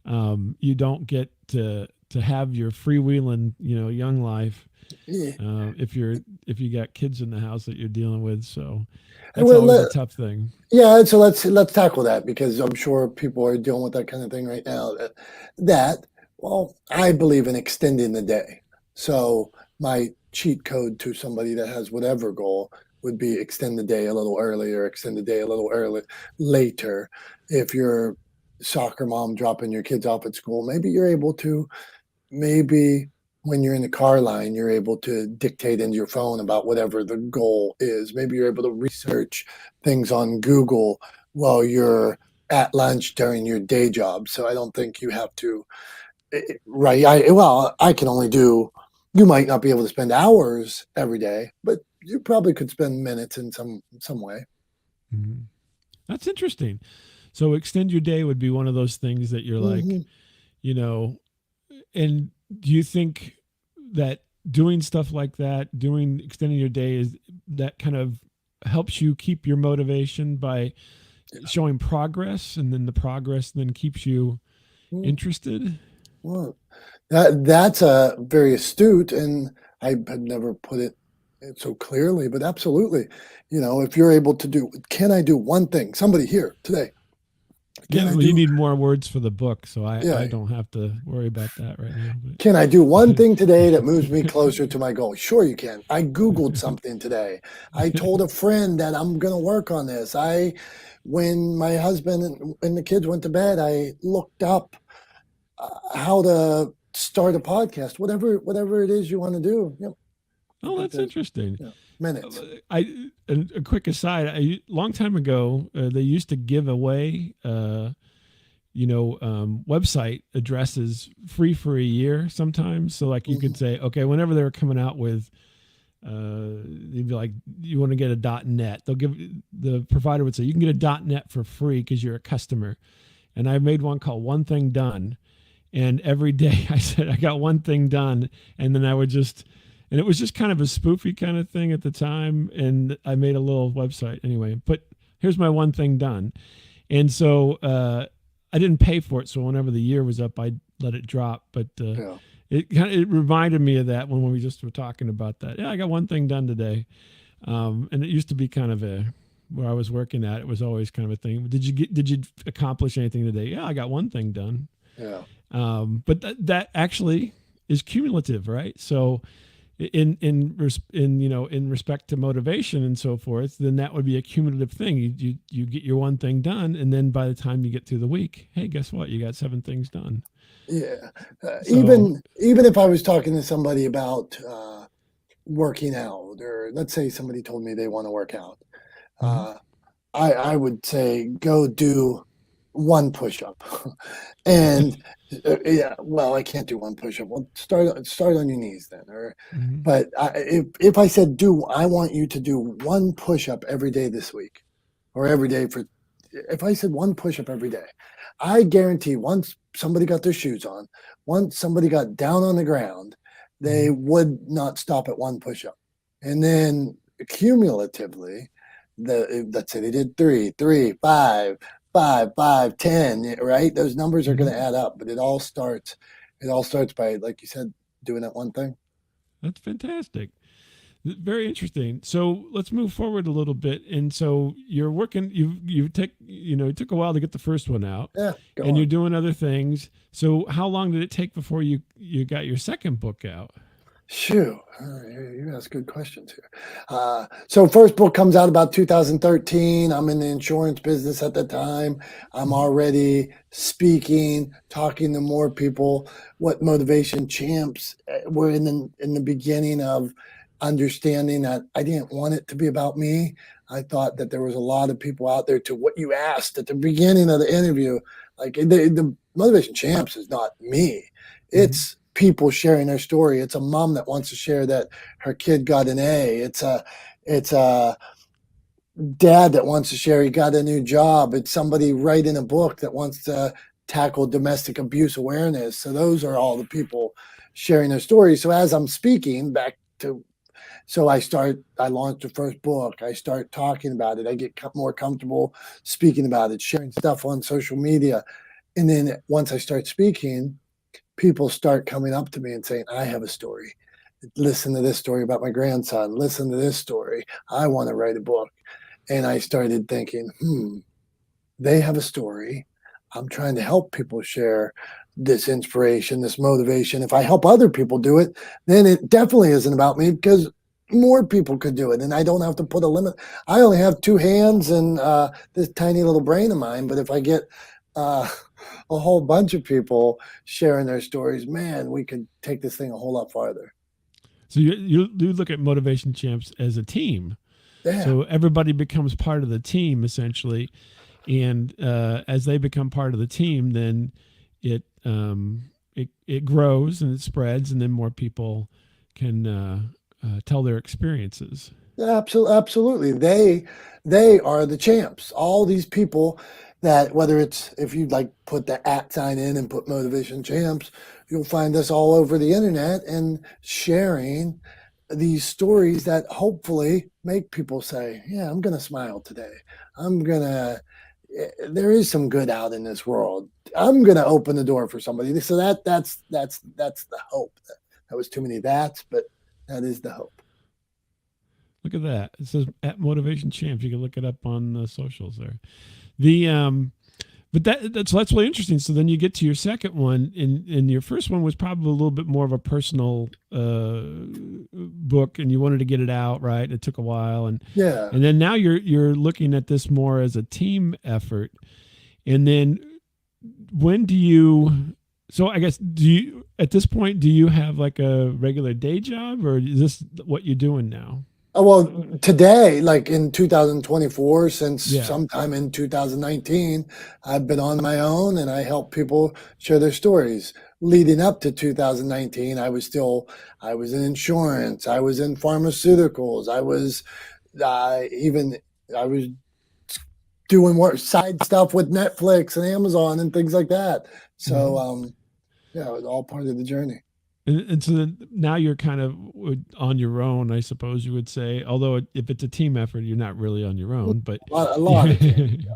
Speaker 2: you don't get to have your freewheeling, young life
Speaker 1: Yeah.
Speaker 2: if you got kids in the house that you're dealing with. So
Speaker 1: And
Speaker 2: that's always a tough thing.
Speaker 1: yeah, so let's tackle that because I'm sure people are dealing with that kind of thing right now. Well, I believe in extending the day. So my cheat code to somebody that has whatever goal would be extend the day a little earlier, extend the day a little early later. If you're soccer mom dropping your kids off at school, maybe you're able to, maybe when you're in the car line, you're able to dictate into your phone about whatever the goal is. Maybe you're able to research things on Google while you're at lunch during your day job. So I don't think you have to, right? I can only do, you might not be able to spend hours every day, but you probably could spend minutes in some way.
Speaker 2: Mhm. That's interesting. So extend your day would be one of those things that you're like,
Speaker 1: Hmm.
Speaker 2: you know, and do you think that doing stuff like that, doing extending your day is that kind of helps you keep your motivation by showing progress, and then the progress then keeps you interested?
Speaker 1: Well, that's a very astute, and I had never put it so clearly, but absolutely. If you're able to do, can I do one thing? Somebody here today, can
Speaker 2: Yeah,
Speaker 1: I
Speaker 2: well, you
Speaker 1: do,
Speaker 2: need more words for the book, so I
Speaker 1: yeah,
Speaker 2: don't have to worry about that right now.
Speaker 1: can I do one
Speaker 2: But
Speaker 1: thing today that moves me closer to my goal? Sure, you can. I Googled something today. I told a friend that I'm going to work on this. When my husband and the kids went to bed, I looked up how to start a podcast, whatever it is you want to do. Yep. I
Speaker 2: oh,
Speaker 1: think
Speaker 2: that's
Speaker 1: there's,
Speaker 2: interesting.
Speaker 1: minutes.
Speaker 2: A quick aside, long time ago, they used to give away website addresses free for a year sometimes. So like you
Speaker 1: Hmm.
Speaker 2: could say, okay, whenever they were coming out with, they'd be like, you want to get a .net. They'll give, the provider would say, you can get a .net for free because you're a customer. And I made one called One Thing Done. And every day I said, I got one thing done. And then I would just, and it was just kind of a spoofy kind of thing at the time. And I made a little website anyway, but here's my one thing done. And so I didn't pay for it. So whenever the year was up, I let it drop. But
Speaker 1: Yeah.
Speaker 2: it reminded me of that when we just were talking about that. Yeah, I got one thing done today. And it used to be kind of a, where I was working at, it was always kind of a thing. Did you accomplish anything today? Yeah, I got one thing done.
Speaker 1: Yeah.
Speaker 2: But that actually is cumulative, right? So in respect to motivation and so forth, then that would be a cumulative thing. You get your one thing done, and then by the time you get through the week, hey, guess what? You got 7 things done.
Speaker 1: Yeah.
Speaker 2: So
Speaker 1: Even if I was talking to somebody about working out, or let's say somebody told me they want to work out,
Speaker 2: mhm,
Speaker 1: uh, I would say go do one push up. And yeah, well, I can't do one push up. Well, start on your knees then. Or,
Speaker 2: mhm,
Speaker 1: but if I said, I want you to do one push up every day this week, or every day for, if I said one push up every day, I guarantee once somebody got their shoes on, once somebody got down on the ground, they
Speaker 2: mhm,
Speaker 1: would not stop at one push up. And then cumulatively, let's say they did three, five, 10, right? Those numbers are going
Speaker 2: mhm.
Speaker 1: to add up, but it all starts by, like you said, doing that one thing.
Speaker 2: That's fantastic. Very interesting. So let's move forward a little bit. And so you're working. It took a while to get the first one out,
Speaker 1: Yeah, go
Speaker 2: and you're
Speaker 1: on.
Speaker 2: doing other things. So how long did it take before you got your second book out?
Speaker 1: Shoo, you ask good questions here. So first book comes out about 2013. I'm in the insurance business at the time. I'm
Speaker 2: Mhm,
Speaker 1: already speaking, talking to more people. What motivation champs were in the beginning of understanding that I didn't want it to be about me. I thought that there was a lot of people out there, to what you asked at the beginning of the interview. Like the motivation champs is not me.
Speaker 2: mhm,
Speaker 1: It's people sharing their story. It's a mom that wants to share that her kid got an A. It's a dad that wants to share he got a new job. It's somebody writing a book that wants to tackle domestic abuse awareness. So those are all the people sharing their stories. So as I'm speaking back to, so I launched the first book. I start talking about it. I get more comfortable speaking about it, sharing stuff on social media. And then once I start speaking, people start coming up to me and saying, I have a story. Listen to this story about my grandson. Listen to this story. I want to write a book. And I started thinking, they have a story. I'm trying to help people share this inspiration, this motivation. If I help other people do it, then it definitely isn't about me, because more people could do it, and I don't have to put a limit. I only have two hands and this tiny little brain of mine, but if I get a whole bunch of people sharing their stories, man, we could take this thing a whole lot farther.
Speaker 2: So you look at Motivation Champs as a team.
Speaker 1: Yeah.
Speaker 2: So everybody becomes part of the team essentially, and as they become part of the team, then it grows and it spreads, and then more people can tell their experiences.
Speaker 1: Absolutely. They are the champs. All these people that, whether it's, if you like put the @ sign in and put Motivation Champs, you'll find us all over the internet and sharing these stories that hopefully make people say, yeah, I'm going to smile today. There is some good out in this world. I'm going to open the door for somebody. So that's the hope. That was too many that's, but that is the hope.
Speaker 2: Look at that. It says at Motivation Champs. You can look it up on the socials there. But that's really interesting. So then you get to your second one, and your first one was probably a little bit more of a personal book, and you wanted to get it out, right? It took a while, and then now you're looking at this more as a team effort. And then when do you? So I guess at this point do you have like a regular day job, or is this what you're doing now?
Speaker 1: Well, today, like in 2024, since sometime in 2019, I've been on my own and I help people share their stories. Leading up to 2019, I was in insurance, I was in pharmaceuticals, I was doing more side stuff with Netflix and Amazon and things like that. So, it was all part of the journey.
Speaker 2: And so then now you're kind of on your own, I suppose you would say. Although if it's a team effort, you're not really on your own. But
Speaker 1: a lot of teams, yeah.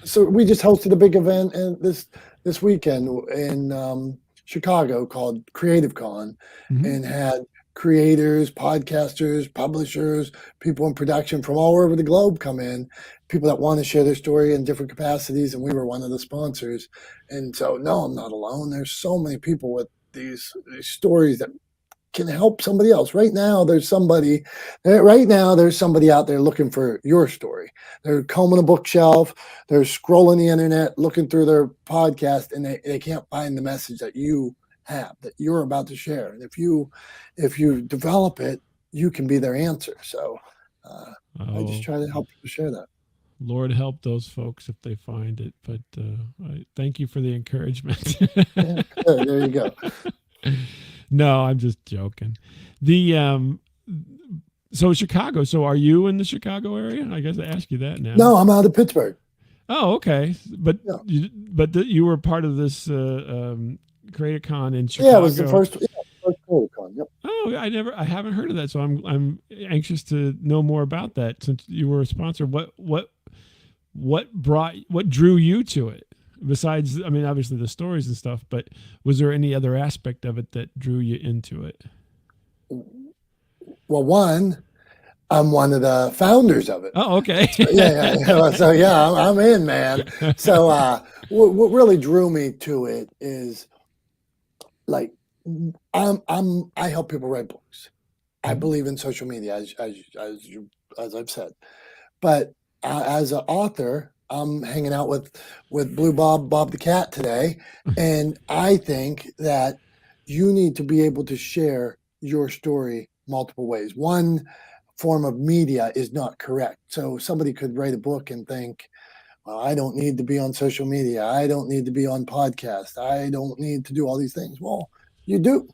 Speaker 1: So we just hosted a big event this weekend in Chicago called Creative Con, and had creators, podcasters, publishers, people in production from all over the globe come in, people that want to share their story in different capacities, and we were one of the sponsors. And so, no, I'm not alone. There's so many people with these stories that can help somebody else. Right now there's somebody out there looking for your story. They're combing a bookshelf, they're scrolling the internet, looking through their podcast, and they can't find the message that you have, that you're about to share. And if you develop it, you can be their answer. So I just try to help people share that.
Speaker 2: Lord help those folks if they find it. But thank you for the encouragement.
Speaker 1: Yeah, there you go.
Speaker 2: No, I'm just joking. So Chicago. So are you in the Chicago area? I guess I ask you that now.
Speaker 1: No, I'm out of Pittsburgh.
Speaker 2: Oh, okay. But you were part of this Creative Con in Chicago.
Speaker 1: Yeah, it was the first Creative Con. Yep.
Speaker 2: Oh, I haven't heard of that. So I'm anxious to know more about that since you were a sponsor. What drew you to it? Besides, I mean, obviously the stories and stuff, but was there any other aspect of it that drew you into it?
Speaker 1: Well, one, I'm one of the founders of it.
Speaker 2: Oh, okay.
Speaker 1: So I'm in, man. So what really drew me to it is, like, I help people write books. I believe in social media, as I've said, but as an author, I'm hanging out with Blue Bob the cat today, and I think that you need to be able to share your story multiple ways. One form of media is not correct. So somebody could write a book and think, well, I don't need to be on social media. I don't need to be on podcasts. I don't need to do all these things. Well, you do.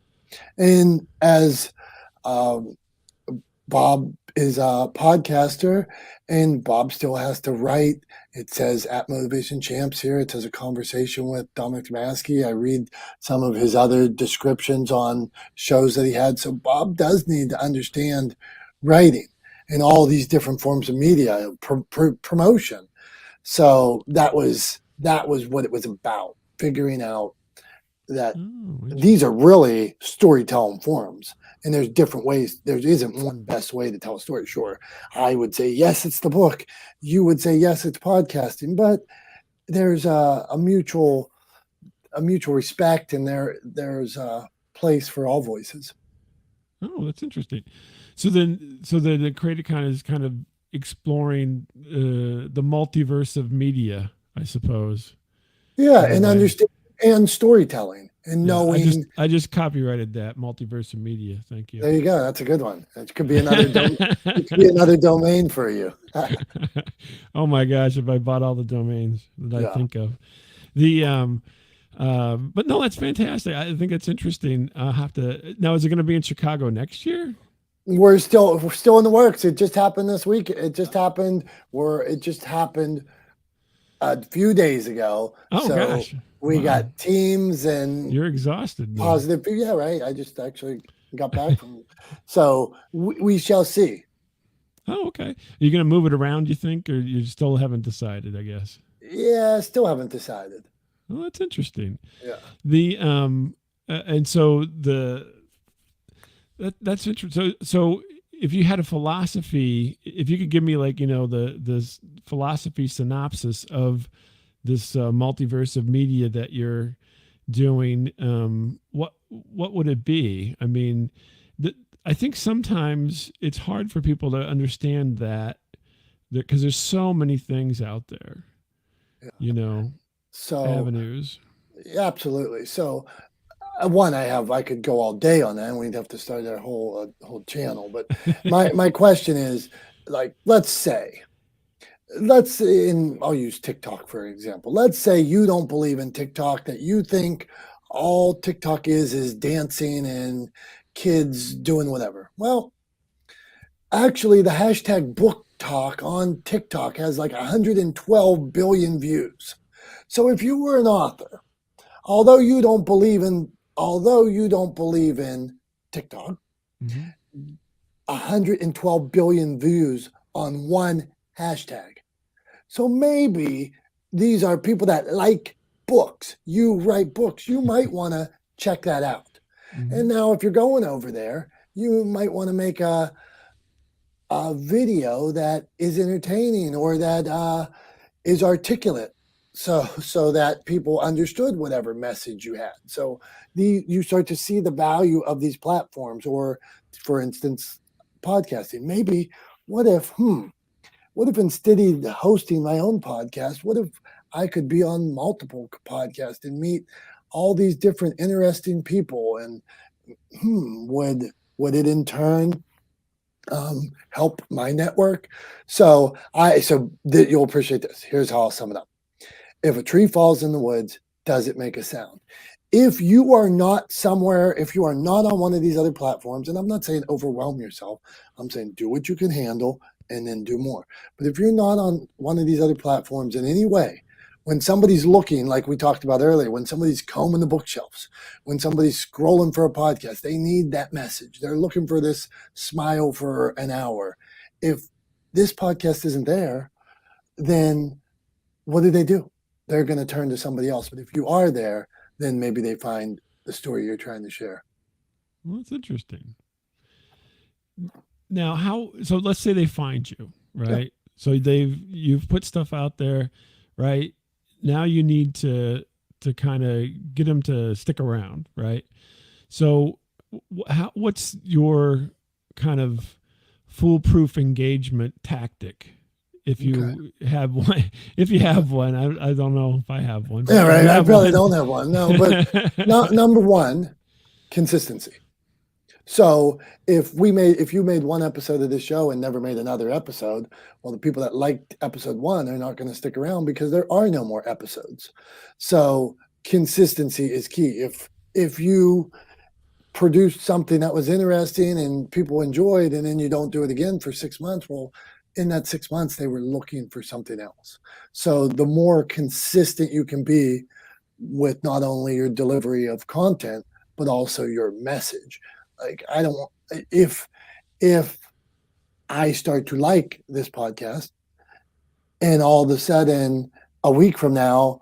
Speaker 1: And as Bob is a podcaster, and Bob still has to write. It says at Motivation Champs here. It says a conversation with Dominick Domasky. I read some of his other descriptions on shows that he had. So Bob does need to understand writing and all these different forms of media, promotion. So that was what it was about, figuring out that these are really storytelling forums. And there's different ways. There isn't one best way to tell a story. Sure, I would say, yes, it's the book. You would say, yes, it's podcasting. But there's a mutual a mutual respect, and there's a place for all voices.
Speaker 2: Oh, that's interesting. So the Creative Con is kind of exploring the multiverse of media, I suppose,
Speaker 1: Yeah,
Speaker 2: in a
Speaker 1: and
Speaker 2: way.
Speaker 1: understand and storytelling and
Speaker 2: Yeah,
Speaker 1: knowing.
Speaker 2: I just copyrighted that multiverse of media. Thank you.
Speaker 1: There you go. That's a good one. It could be another it could be another domain for you.
Speaker 2: Oh my gosh! If I bought all the domains that I
Speaker 1: Yeah.
Speaker 2: think of, the but no, that's fantastic. I think it's interesting. I'll have to now. Is it going to be in Chicago next year?
Speaker 1: We're still in the works. It just happened this week. It just happened. It just happened a few days ago.
Speaker 2: Oh
Speaker 1: So
Speaker 2: gosh!
Speaker 1: we
Speaker 2: Wow,
Speaker 1: got teams and
Speaker 2: you're exhausted then.
Speaker 1: positive. Yeah, right. I just actually got back from. So we shall see.
Speaker 2: Oh, okay. Are you going to move it around, you think, or you still haven't decided, I guess?
Speaker 1: Yeah, still haven't decided.
Speaker 2: Well, that's interesting.
Speaker 1: Yeah.
Speaker 2: The and so that's interesting. So if you had a philosophy, if you could give me like, the philosophy synopsis of this multiverse of media that you're doing, what would it be? I mean, I think sometimes it's hard for people to understand that because there's so many things out there,
Speaker 1: Yeah. So
Speaker 2: avenues.
Speaker 1: absolutely. So I could go all day on that, and we'd have to start our whole channel. But my question is, like, I'll use TikTok for example. Let's say you don't believe in TikTok, that you think all TikTok is dancing and kids doing whatever. Well, actually, the hashtag book talk on TikTok has like 112 billion views. So if you were an author, although you don't believe in TikTok,
Speaker 2: Mm-hmm.
Speaker 1: 112 billion views on one hashtag. So maybe these are people that like books. You write books. You might want to check that out.
Speaker 2: Mm-hmm.
Speaker 1: And now, if you're going over there, you might want to make a video that is entertaining or that is articulate, so that people understood whatever message you had. So you start to see the value of these platforms, or, for instance, podcasting. Maybe what if instead of hosting my own podcast, what if I could be on multiple podcasts and meet all these different interesting people, and would it in turn help my network? So you'll appreciate this. Here's how I'll sum it up. If a tree falls in the woods, does it make a sound? If you are not on one of these other platforms, and I'm not saying overwhelm yourself, I'm saying do what you can handle and then do more. But if you're not on one of these other platforms in any way, when somebody's looking, like we talked about earlier, when somebody's combing the bookshelves, when somebody's scrolling for a podcast, they need that message. They're looking for this smile for an hour. If this podcast isn't there, then what do? They're going to turn to somebody else. But if you are there, then maybe they find the story you're trying to share.
Speaker 2: Well, that's interesting. Now, so let's say they find you, right? Yeah. So you've put stuff out there, right? Now you need to kind of get them to stick around, right? So what's your kind of foolproof engagement tactic? If you have one, I don't know if I have one.
Speaker 1: Yeah, right. I probably don't have one. No, but number one, consistency. So if you made one episode of this show and never made another episode, well, the people that liked episode one are not going to stick around because there are no more episodes. So consistency is key. If you produced something that was interesting and people enjoyed, and then you don't do it again for 6 months, well, in that 6 months, they were looking for something else. So the more consistent you can be with not only your delivery of content, but also your message. Like, if I start to like this podcast and all of a sudden a week from now,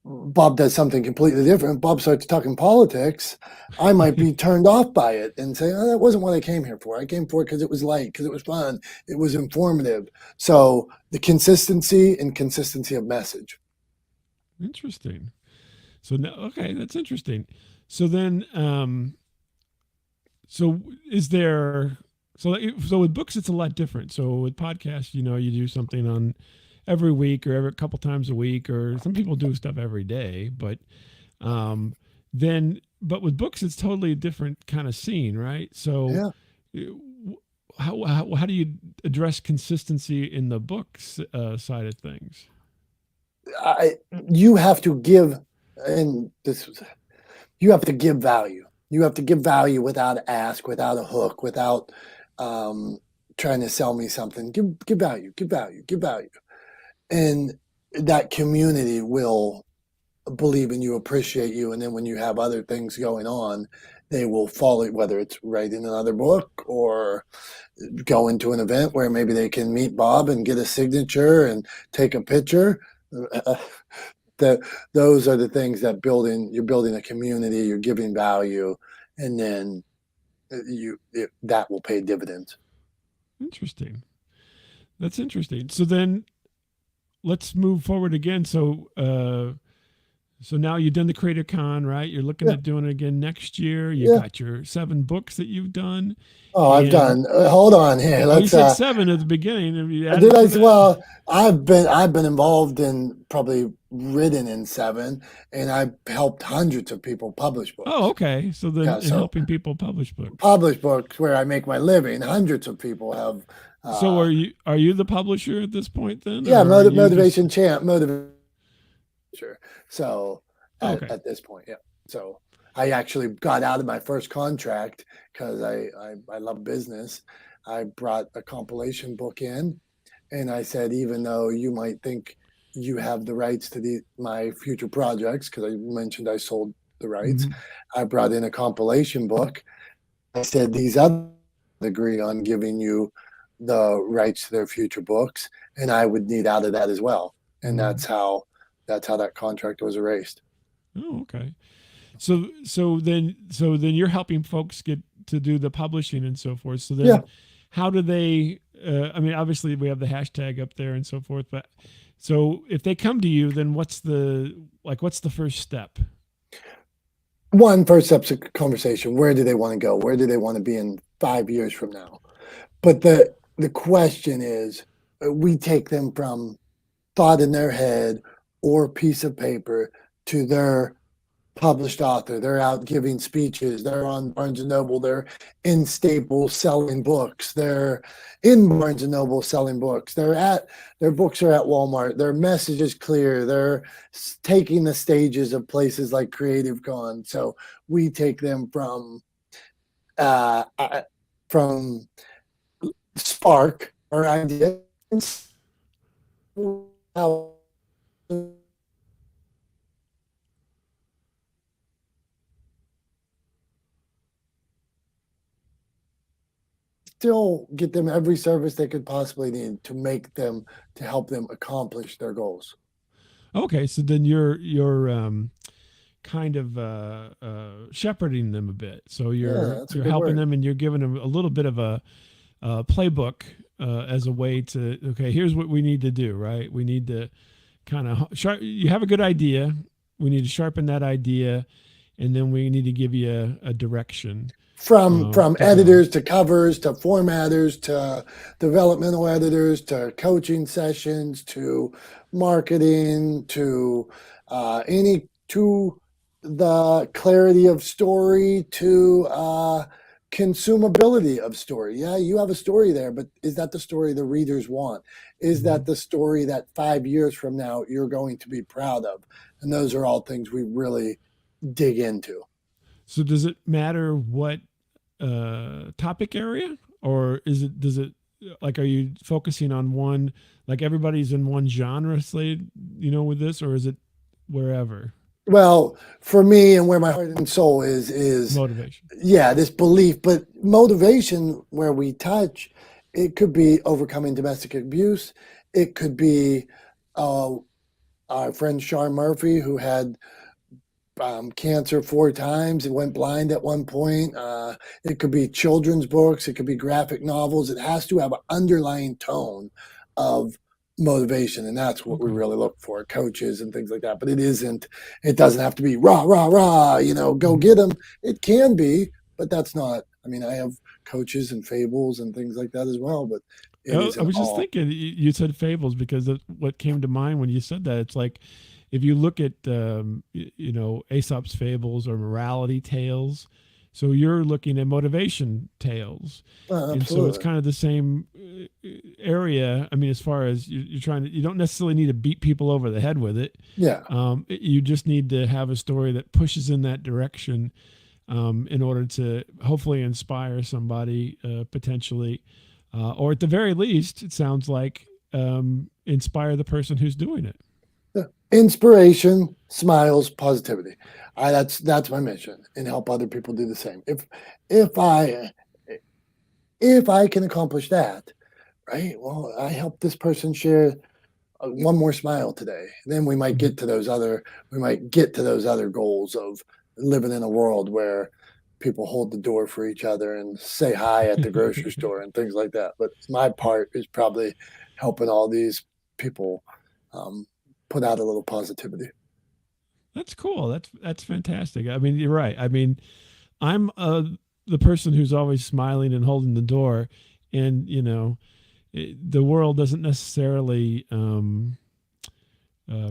Speaker 1: Bob does something completely different, Bob starts talking politics, I might be turned off by it and say, oh, that wasn't what I came here for. I came for it because it was light, because it was fun, it was informative. So the consistency of message.
Speaker 2: Interesting. So no, okay, that's interesting. So then, so is there? So with books, it's a lot different. So with podcasts, you do something on every week or every couple times a week, or some people do stuff every day. But um, but with books, it's totally a different kind of scene, right? So
Speaker 1: Yeah.
Speaker 2: uh, how do you address consistency in the books side of things?
Speaker 1: I, you have to give, and this you have to give value. You have to give value without ask, without a hook, without um, trying to sell me something. Give value, give value, give value, and that community will believe in you, appreciate you, and then when you have other things going on, they will follow. Whether it's writing another book or going to an event where maybe they can meet Bob and get a signature and take a picture. Uh, that those are the things that you're building a community, you're giving value, and then that will pay dividends.
Speaker 2: Interesting. That's interesting. So then let's move forward again. So now you've done the Creator Con, right? You're looking
Speaker 1: Yeah,
Speaker 2: at doing it again next year. You
Speaker 1: yeah.
Speaker 2: got your 7 books that you've done,
Speaker 1: Oh, I've
Speaker 2: and
Speaker 1: done. Hold on here.
Speaker 2: oh, you
Speaker 1: Let's.
Speaker 2: said 7 at the beginning. Have you
Speaker 1: Did
Speaker 2: added
Speaker 1: I?
Speaker 2: to that?
Speaker 1: Well, I've been involved in probably written in 7, and I've helped hundreds of people publish
Speaker 2: Oh,
Speaker 1: books.
Speaker 2: okay. So then,
Speaker 1: Yeah,
Speaker 2: in
Speaker 1: so
Speaker 2: helping people publish books.
Speaker 1: publish books where I make my living. Hundreds of people have.
Speaker 2: So
Speaker 1: Uh,
Speaker 2: are you the publisher at this point then,
Speaker 1: yeah,
Speaker 2: or are you just
Speaker 1: motivation champ, motivation. So
Speaker 2: oh, okay?
Speaker 1: at this point, yeah. So I actually got out of my first contract because I love business. I brought a compilation book in, and I said, even though you might think you have the rights to my future projects, because I mentioned I sold the rights,
Speaker 2: Mm-hmm.
Speaker 1: I brought in a compilation book. I said these other agree on giving you the rights to their future books, and I would need out of that as well. And
Speaker 2: Mm-hmm.
Speaker 1: that's how that contract was erased.
Speaker 2: Oh, okay. So then you're helping folks get to do the publishing and so forth. So
Speaker 1: Yeah.
Speaker 2: then how do they I mean, obviously we have the hashtag up there and so forth, but so if they come to you, then what's the first step?
Speaker 1: One, first step's a conversation. Where do they want to go? Where do they want to be in 5 years from now? But the question is, we take them from thought in their head or piece of paper to their published author. They're out giving speeches. They're on Barnes and Noble. They're in Staples selling books. They're in Barnes and Noble selling books. Their books are at Walmart. Their message is clear. They're taking the stages of places like Creative Con. So we take them from spark or idea how still get them every service they could possibly need to help them accomplish their goals.
Speaker 2: Okay, so then you're kind of shepherding them a bit. So
Speaker 1: Yeah,
Speaker 2: you're
Speaker 1: that's a
Speaker 2: you're
Speaker 1: good
Speaker 2: helping
Speaker 1: word.
Speaker 2: them and you're giving them a little bit of a playbook as a way to okay, here's what we need to do, right? We need to kind of you have a good idea. We need to sharpen that idea, and then we need to give you a direction
Speaker 1: From
Speaker 2: to go.
Speaker 1: editors to covers to formatters to developmental editors to coaching sessions to marketing to the clarity of story to consumability of story. Yeah, you have a story there, but is that the story the readers want? Is
Speaker 2: Mm-hmm.
Speaker 1: that the story that 5 years from now you're going to be proud of? And those are all things we really dig into.
Speaker 2: So does it matter what topic area, or does it like are you focusing on one like everybody's in one genre, say with this, or is it wherever
Speaker 1: Well, for me and where my heart and soul is
Speaker 2: motivation?
Speaker 1: yeah, this belief, but motivation where we touch, it could be overcoming domestic abuse. It could be uh, our friend Sean Murphy, who had cancer 4 times and went blind at one point. It could be children's books. It could be graphic novels. It has to have an underlying tone of motivation, and that's what we
Speaker 2: Okay.
Speaker 1: really look for, coaches and things like that. But it doesn't have to be rah rah rah, go
Speaker 2: Mhm.
Speaker 1: get them. It can be, but that's not. I mean, I have coaches and fables and things like that as well, but it
Speaker 2: Oh, I
Speaker 1: isn't
Speaker 2: was just
Speaker 1: all.
Speaker 2: thinking you said fables because what came to mind when you said that. It's like if you look at Aesop's fables or morality tales, so you're looking at motivation tales, and so it's
Speaker 1: Absolutely.
Speaker 2: kind of the same area. I mean, as far as you're trying to, you don't necessarily need to beat people over the head with it.
Speaker 1: Yeah.
Speaker 2: You just need to have a story that pushes in that direction in order to hopefully inspire somebody potentially, or at the very least, it sounds like inspire the person who's doing it.
Speaker 1: Yeah. Inspiration, smiles, positivity. That's my mission, and help other people do the same. If I if I can accomplish that, right? Well, I help this person share one more smile today. Then
Speaker 2: Mhm.
Speaker 1: we might get to those other goals of living in a world where people hold the door for each other and say hi at the grocery store and things like that. But my part is probably helping all these people um, put out a little positivity.
Speaker 2: That's cool. That's fantastic. I mean, you're right. I mean, I'm the person who's always smiling and holding the door, and the world doesn't necessarily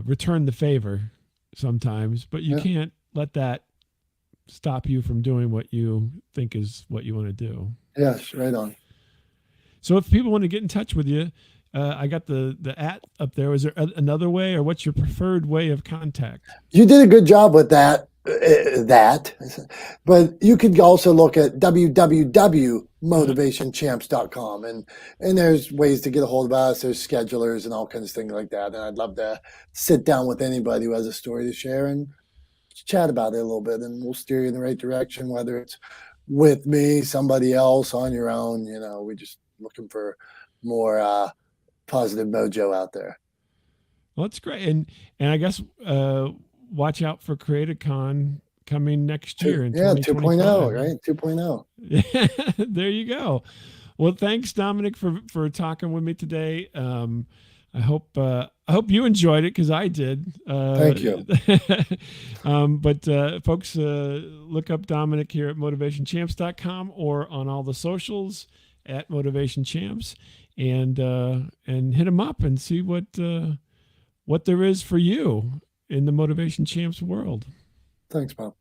Speaker 2: return the favor sometimes, but you
Speaker 1: Yeah.
Speaker 2: can't let that stop you from doing what you think is what you want to do.
Speaker 1: Yes. Right on.
Speaker 2: So if people want to get in touch with you, I got the at up there. Is there another way, or what's your preferred way of contact?
Speaker 1: You did a good job with that, but you could also look at www.motivationchamps.com, and there's ways to get a hold of us. There's schedulers and all kinds of things like that. And I'd love to sit down with anybody who has a story to share and chat about it a little bit, and we'll steer you in the right direction, whether it's with me, somebody else, on your own. We just looking for more positive mojo out there.
Speaker 2: Well, that's great, and I guess watch out for CreativeCon coming next year in
Speaker 1: Yeah, 2.0,
Speaker 2: 2025.
Speaker 1: right? 2.0.
Speaker 2: There you go. Well, thanks, Dominick, for talking with me today. I hope you enjoyed it because I did.
Speaker 1: Thank you.
Speaker 2: But folks, look up Dominick here at motivationchamps.com or on all the socials at Motivation Champs, and hit him up and see what there is for you in the Motivation Champs world.
Speaker 1: Thanks, Bob.